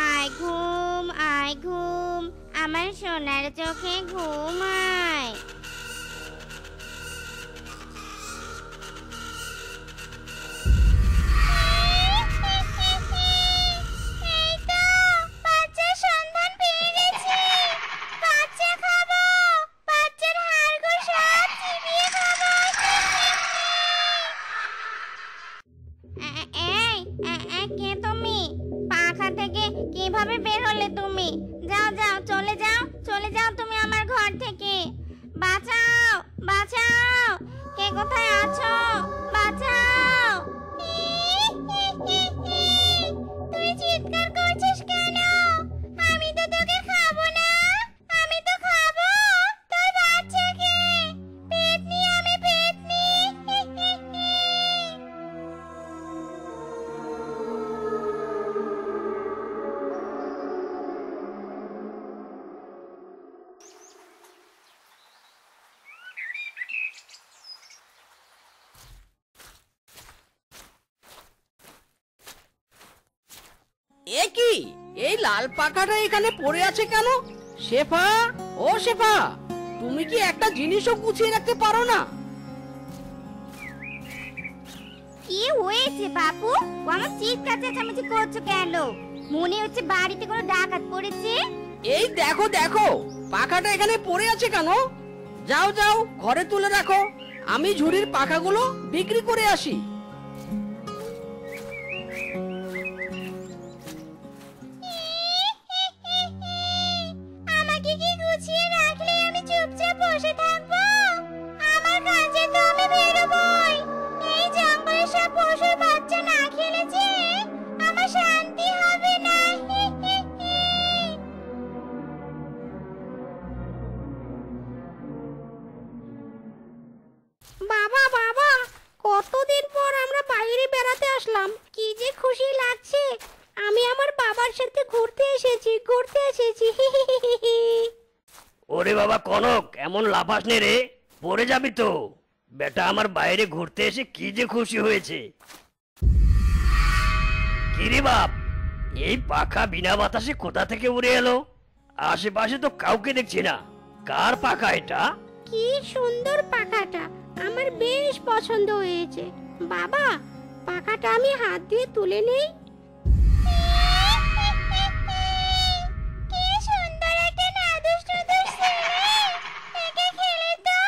আয় ঘুম, আয় ঘুম, আমার সোনার চোখে ঘুম আয়। এই তো, বাচ্চার সন্ধান পেয়ে গেছি। বাচ্চা খাবো, বাচ্চার হাড়গোড় সব চিবিয়ে খাবো। কে তুমি? পাখা থেকে কিভাবে বের হলে তুমি? যাও যাও, চলে যাও, চলে যাও তুমি আমার ঘর থেকে। বাঁচাও, বাঁচাও, কে কোথায় আছো? বাঁচাও। তুই চিৎকার করছিস কেন? আমি তো তোকে খাবো না, আমি তো খাবো তোর বাচ্চাকে। পেতনি, আমি পেতনি। এ কি, এই লাল পাখাটা এখানে পড়ে আছে কেন? শেফা, ও শেফা, তুমি কি একটা জিনিসও গুছিয়ে রাখতে পারো না? কি হয়েছে বাপু? আমার চিৎকার চেঁচামেচি করছো কেন? মনে হচ্ছে বাড়িতে কোনো ডাকাত পড়েছে। এই দেখো দেখো, পাখাটা এখানে পড়ে আছে কেন? যাও যাও, ঘরে তুলে রাখো, আমি ঝুড়ির পাখাগুলো বিক্রি করে আসি। আমাকে কি গুছিয়ে রাখলে আমি চুপচাপ বসে থাকবো? আমার কাজে তো আমি বেরোবই। এই জঙ্গলে সব পশুর বাচ্চা না খেলেছে আমার শান্তি হবে না। বাবা বাবা, কতদিন পর আমরা বাইরে বেড়াতে আসলাম, কি যে খুশি লাগছে। আমি আমার বাবার সাথে ঘুরতে এসেছি। ওরে বাবা কনক, এমন লাফাস নে রে, পড়ে যাবি তো। বেটা আমার বাইরে ঘুরতে এসে কি যে খুশি হয়েছে। কিরে বাপ, এই পাখা বিনা বাতাসে কোথা থেকে উড়ে এলো? আশেপাশে তো কাউকে দেখছি না। কার পাখা এটা? কি সুন্দর পাখাটা, আমার বেশ পছন্দ হয়েছে। বাবা, পাখাটা আমি হাত দিয়ে তুলে নেই। কি সুন্দর একটা নাদুস নুদুস ছেলে। একে খেলে তো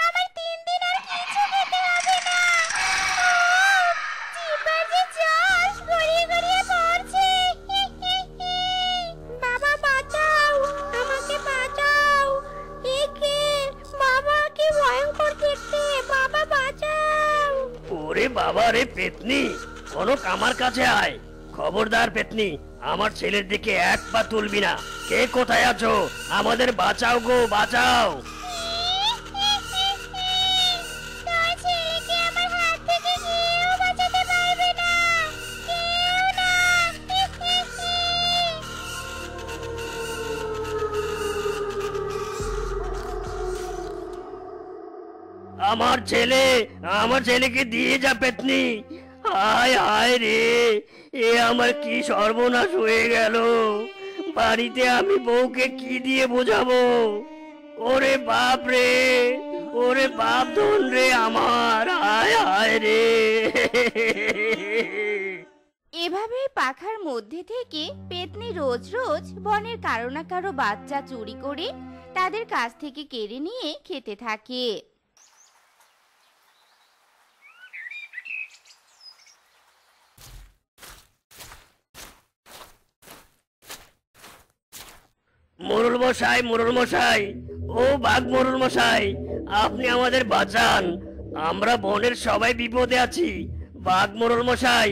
আমার 3 দিন আর কিছু খেতে হবে না। জিহ্বার যে রস গড়িয়ে গড়িয়ে পড়ছে। বাবা বাঁচাও, আমাকে বাঁচাও। একে বাবা, কি ভয়ঙ্কর দেখতে। বাবা বাঁচাও। ওরে বাবা রে পেতনি, কনক আমার কাছে আয়। খবরদার পেতনি, আমার ছেলের দিকে এক পা তুলবি না। কে কোথায় আছো? আমাদের বাঁচাও গো, বাঁচাও। তোর ছেলেকে আমার হাত থেকে কেউ বাঁচাতে পারবে না, কেউ না। আমার ছেলেকে দিয়ে যা পেতনি। হায় হায় রে, এ আমার কি সর্বনাশ হয়ে গেল। বাড়িতে আমি বউকে কি দিয়ে বোঝাবো? ওরে বাপ রে, ওরে বাপ ধন রে আমার, হায় হায় রে। এভাবেই পাখার মধ্যে থেকে পেতনি রোজ রোজ বনের কারো না কারো বাচ্চা চুরি করে তাদের কাছ থেকে কেড়ে নিয়ে খেতে থাকে। মোরল মশাই, মোরল মশাই, ও বাঘ মোরল মশাই, আপনি আমাদের বাঁচান। আমরা বনের সবাই বিপদে আছি। বাঘ মোরল মশাই।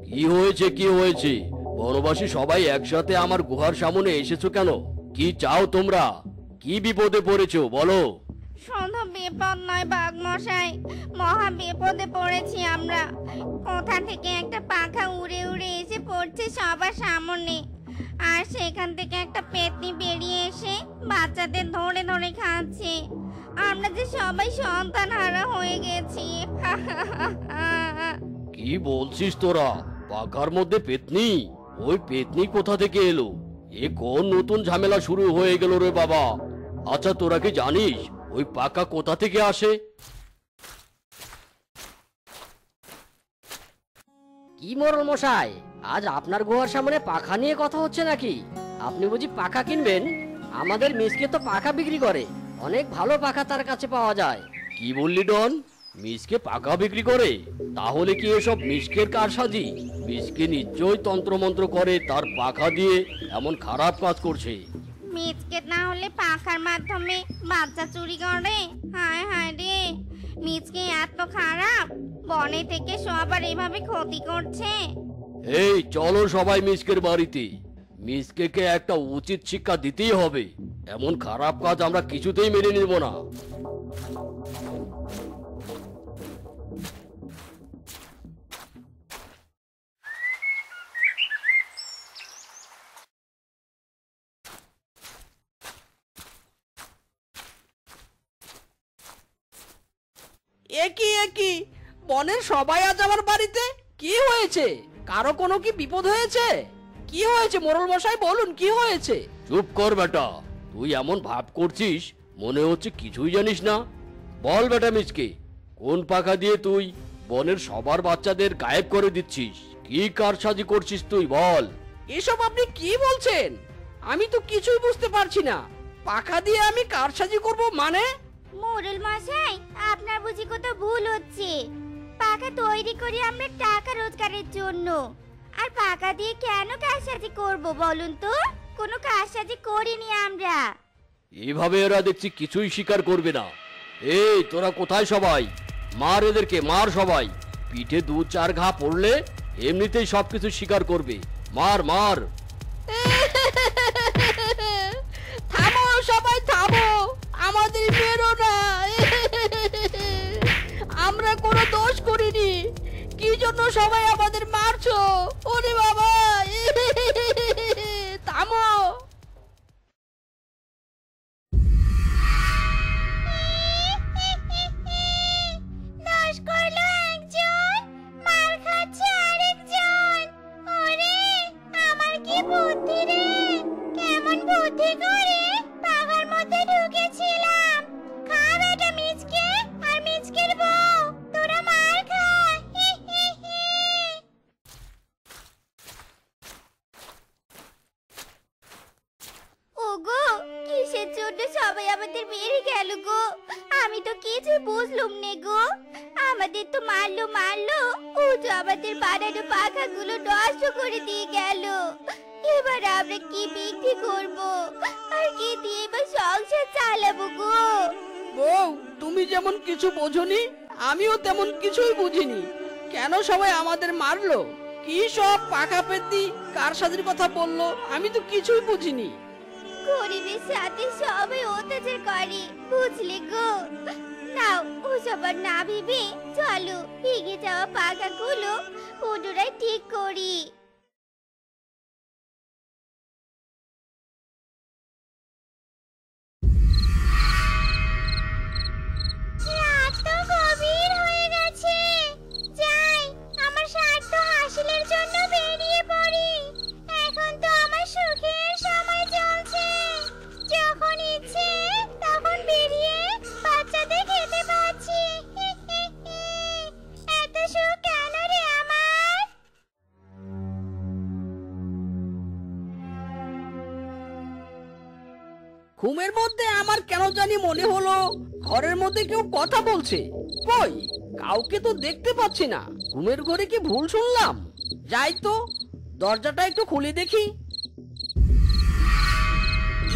কি হয়েছে, কি হয়েছে? বনবাসী সবাই একসাথে আমার গুহার সামনে এসেছো কেন? কি চাও তোমরা? কি বিপদে পড়েছো বলো? শুধু বিপদ নয় বাঘ মশাই, মহা বিপদে পড়েছি আমরা। কোথা থেকে একটা পাখা উড়ে উড়ে এসে পড়ছে সবার সামনে, আর সেখান থেকে একটা পেতনি বেরিয়ে এসে বাচ্চাদের ধরে ধরে খাচ্ছে। আমরা যে সবাই সন্তান হারা হয়ে গেছি। কি বলছিস তোরা? পাখার মধ্যে পেতনি? ওই পেতনি কোথা থেকে এলো? এ কোন নতুন ঝামেলা শুরু হয়ে গেল রে বাবা? আচ্ছা, তোরা কি জানিস ওই পাখা কোথা থেকে আসে? কি মোরল মশাই, আজ আপনার গুহার সামনে পাখা নিয়ে কথা হচ্ছে নাকি? আপনি বুঝি পাখা কিনবেন? আমাদের মিসকে তো পাখা বিক্রি করে, অনেক ভালো পাখা তার কাছে পাওয়া যায়। কি বললি ডন? মিসকে পাখা বিক্রি করে? তাহলে কি এসব মিসকের কারসাজি? মিসকে নিশ্চয়ই তন্ত্রমন্ত্র করে তার পাখা দিয়ে এমন খারাপ কাজ করছে। মিচকে না হলে পাখার মাধ্যমে বাচ্চা চুরি করে? হায় হায় রে, মিচকে এত খারাপ, বনে থেকে সবার এভাবে ক্ষতি করছে। এই চলো সবাই মিসকের বাড়িতে। মিসকে একটা উচিত শিক্ষা দিতেই হবে। এমন খারাপ কাজ আমরা কিছুতেই মেনে নিব না। একই একই, বনের সবাই আজ আমার বাড়িতে। কি হয়েছে? কারো কোনো কি বিপদ হয়েছে? কি হয়েছে মোরল মশাই, বলুন কি হয়েছে? চুপ কর বেটা, তুই এমন ভাব করছিস মনে হচ্ছে কিছুই জানিস না। বল বেটা মিচকে, কোন পাখা দিয়ে তুই বনের সবার বাচ্চাদের গায়েব করে দিচ্ছিস? কি কারসাজি করছিস তুই বল? এসব আপনি কি বলছেন? আমি তো কিছুই বুঝতে পারছি না। পাখা দিয়ে আমি কারসাজি করব মানে? মোরল মশাই, আপনার বুঝি কোথাও ভুল হচ্ছে। পাখা তৈরি করি আমরা টাকা রোজগারের জন্য, আর পাখা দিয়ে কেন কারসাজি করব বলুন তো? কোনো কারসাজি করিনি আমরা। এভাবে এরা দেখছি কিছুই স্বীকার করবে না। এই তোরা কোথায় সবাই? মার এদেরকে, মার সবাই। পিঠে 2-4 ঘা পড়লে এমনিতেই সবকিছু স্বীকার করবে। মার মার। থামো সবাই থামো, আমাদের মেরো না। আমরা কোনো দোষ করিনি, কি জন্য সবাই আমাদের মারছো? ওরে বাবা, থামো। কি বুদ্ধি রে, কেমন বুদ্ধি করে পাখার মধ্যে ঢুকেছিলাম। খা বেটা মিচকে আর মিচকের বউ, তোরা মার খা। ওগো, কিসের জন্য সবাই আমাদের মেরে গেল গো? আমি তো কিছু বুঝলুম নে গো। আমাদের তো মারলো মারলো, ও তো আমাদের বানানো পাখাগুলো নষ্ট করে দিয়ে গেল। এবার আমরা কি বিক্রি করব, আর কি দিয়ে বা সংসার চালাবো গো? বউ, তুমি যেমন কিছু বোঝনি, আমিও তেমন কিছুই বুঝিনি। কেন সবাই আমাদের মারলো? কি সব পাকা পেতি কার সাথে কথা বললো, আমি তো কিছুই বুঝিনি। গরিবের সাথে সবাই অত্যাচার করে, বুঝলে গো? নাও, ও সবার না ভেবে চলো ভেঙে যাওয়া পাখাগুলো পুনরায় ঠিক করি। রাত তো গভীর হয়ে গেছে, যাই আমার স্বার্থ হাসিলের জন্য বেরিয়ে পড়ি। এখন তো আমার সুখের সময় চলছে, যখন ইচ্ছে তখন বেরিয়ে বাচ্চাদের খেতে পাচ্ছি। এত সুখ কেন রে আমার? ঘুমের মধ্যে আমার কেন জানি মনে হলো ঘরের মধ্যে কেউ কথা বলছে। কই, কাউকে তো দেখতে পাচ্ছি না। ঘুমের ঘরে কি ভুল শুনলাম? যাই তো, দরজাটা একটু খুলে দেখি।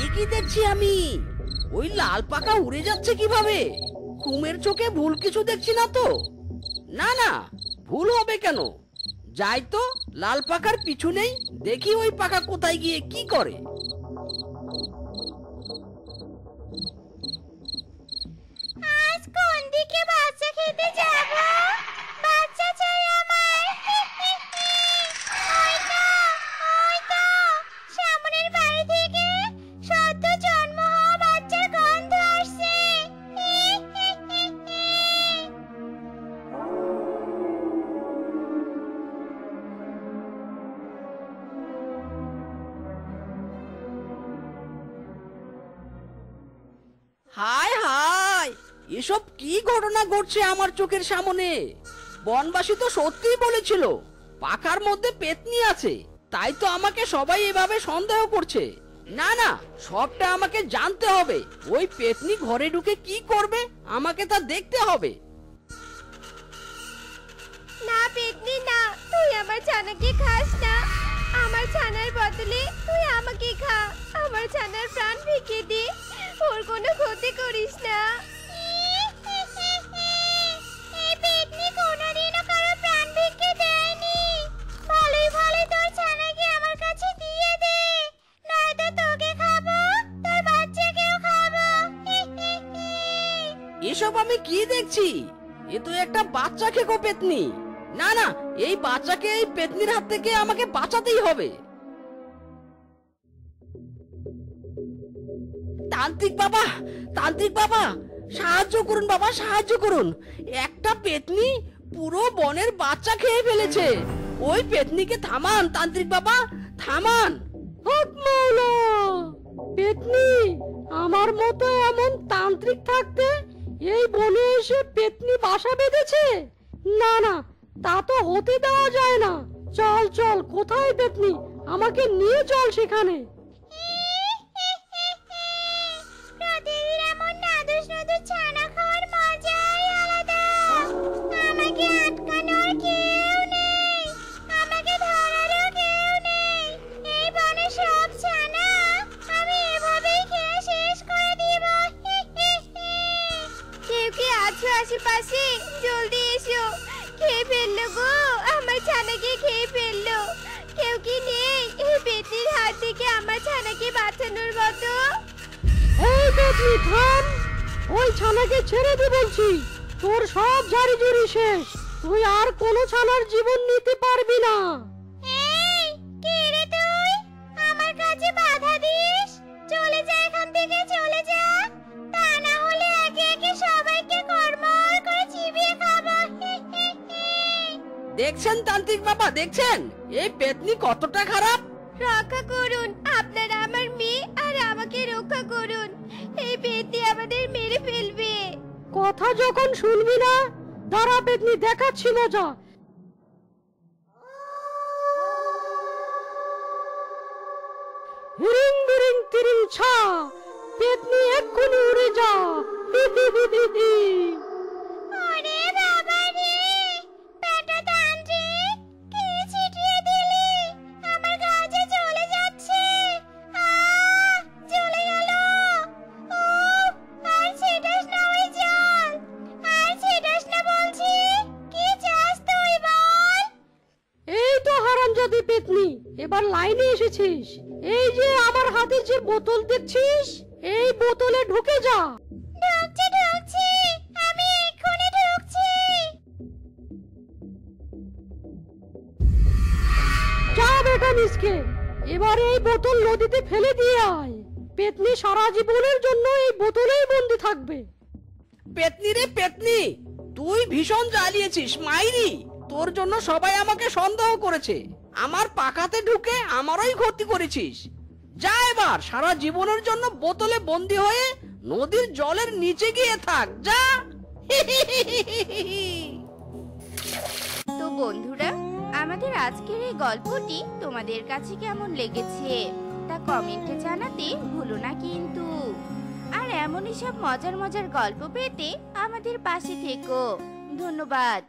এ কি দেখছি আমি? ওই লাল পাকা উড়ে যাচ্ছে কিভাবে? ঘুমের চোখে ভুল কিছু দেখছি না তো? না না, ভুল হবে কেন? যাই তো, লাল পাকার পিছু নেই, দেখি ওই পাকা কোথায় গিয়ে কি করে। আজ কোন দিকে বাচ্চা খেতে যাব? বাচ্চা চাই আমার। ওই তো সামনের বাড়ি থেকে সদ্য জন্ম হওয়া বাচ্চার গন্ধ আসছে। হায় হায়, এসব কি ঘটনা ঘটছে আমার চোখের সামনে? বনবাসী তো সত্যিই বলেছিল পাখার মধ্যে পেতনি আছে, তাই তো আমাকে সবাই এভাবে সন্দেহ করছে। না না, সবটা আমাকে জানতে হবে। ওই পেতনি ঘরে ঢুকে কি করবে আমাকে তা দেখতে হবে। না পেতনি না, তুই আমার ছানাকে খাস না। আমার ছানার বদলে তুই আমাকে খা। আমার ছানার প্রাণ ভিক্ষে দে, ওর কোনো ক্ষতি করিস না। এই পেতনি কোনোদিনও কারো প্রাণ ভিক্ষে দেয়নি। ভালোই ভালোই তোর ছানাকে আমার কাছে দিয়ে দে, নয়তো তোকে খাবো, তোর বাচ্চাকেও খাবো। এসব আমি কি দেখছি? এ তো একটা বাচ্চা খেকো পেতনি। না না, এই বাচ্চাকে এই পেতনির হাত থেকে আমাকে বাঁচাতেই হবে। তান্ত্রিক বাবা, তান্ত্রিক বাবা, সাহায্য করুন বাবা, সাহায্য করুন। একটা পেতনি পুরো বনের বাচ্চা খেয়ে ফেলেছে। ওই পেতনিকে থামান তান্ত্রিক বাবা, থামান। পেতনি, আমার মতো এমন তান্ত্রিক থাকতে এই বনে এসে পেতনি বাসা বেঁধেছে? না না, তা তো হতে দেওয়া যায় না। চল চল, কোথায় পেতনি? আমাকে নিয়ে চল সেখানে। প্রতিদিন এমন নাদুস নাদুস ছানা খাওয়ার মজাই আলাদা। আমাকে আটকানোর কেউ নেই, আমাকে ধরারও কেউ নেই। এই বনে সব ছানা আমি এভাবেই খেয়ে শেষ করে দিব। কেউ কি আছো আশেপাশে? জলদি এসো, খেয়ে ফেললো গো, আমার ছানাকে খেয়ে ফেললো। কেউ কি নেই এই পেতনির হাত থেকে আমার ছানাকে বাঁচানোর মতো? এই পেতনি থাম, ওই ছানাকে ছেড়ে দে বলছি। তোর সব ঝাড়ি ঝুড়ি শেষ, তুই আর কোনো ছানার জীবন নিতে পারবি না। এই কে রে তুই? আমার কাছে বাধা দিস? চলে যা এখান থেকে, চলে যা, তা না হলে একে একে সবাইকে কর্মর করে চিবিয়ে খাবো। দেখছেন তান্ত্রিক বাবা, দেখছেন এই পেতনি কতটা খারাপ? রক্ষা করুন, আপনারা আমার মেয়ে আর আমাকে রক্ষা করুন। এই পেতনি আমাদের মেরে ফেলবে। কথা যখন শুনবি না, দাঁড়া পেতনি, দেখাচ্ছি মজা। হিরিং বিরিং তিরিং ছা, পেতনি এক্ষুনি উড়ে যা। ওরে বাবা রে, পেটা তান্ত্রিক, কি ছিটিয়ে দিলি? আমার গাছে চলে যাচ্ছে। চলে গেল। আর ছিটাস না ওই জল, আর ছিটাস না বলছি। কি চাস তুই বল? এই তো হারামজাদি পেতনি, এবার লাইনে এসেছিস। এই যে আমার হাতে যে বোতল দেখছিস, এই বোতলে ঢুকে যা। ঢুকছি ঢুকছি, আমি এক্ষুনি ঢুকছি। যা বেটা মিসকে, এবার এই বোতল নদীতে ফেলে দিয়ে আয়। পেতনি সারা জীবনের জন্য এই বোতলেই বন্দি থাকবে। পেতনি রে পেতনি, তুই ভীষণ জ্বালিয়েছিস মাইরি। তোর জন্য সবাই আমাকে সন্দেহ করেছে। আমার পাকাতে ঢুকে আমারই ক্ষতি করেছিস। যা এবার সারা জীবনের জন্য বোতলে বন্দি হয়ে নদীর জলের নিচে গিয়ে থাক, যা। তো বন্ধুরা, আমাদের আজকের এই গল্পটি তোমাদের কাছে কেমন লেগেছে তা কমেন্টে জানাতে ভুলো না কিন্তু। আর এমনই সব মজার মজার গল্প পেতে আমাদের পাশে থেকো। ধন্যবাদ।